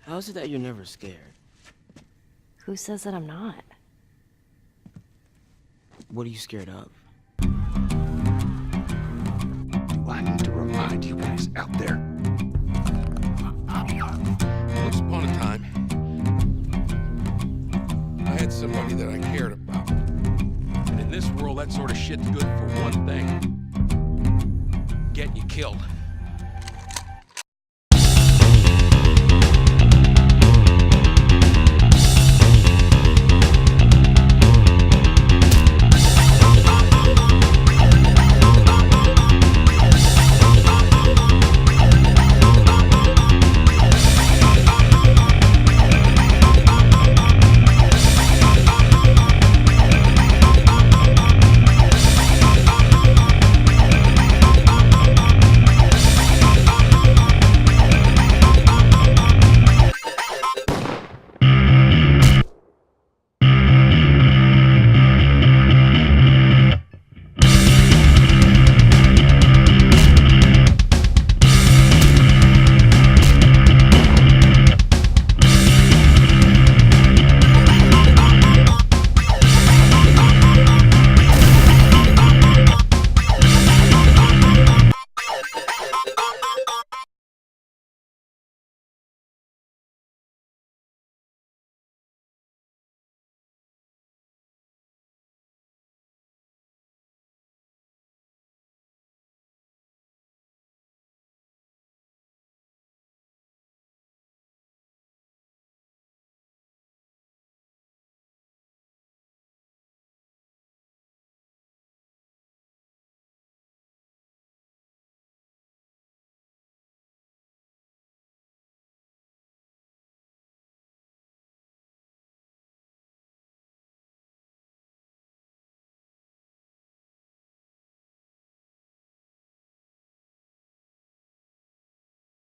How is it that you're never scared? Who says that I'm not? What are you scared of? Do I need to remind you guys out there? Once upon a time, I had somebody that I cared about. And in this world, that sort of shit's good for one thing. Getting you killed.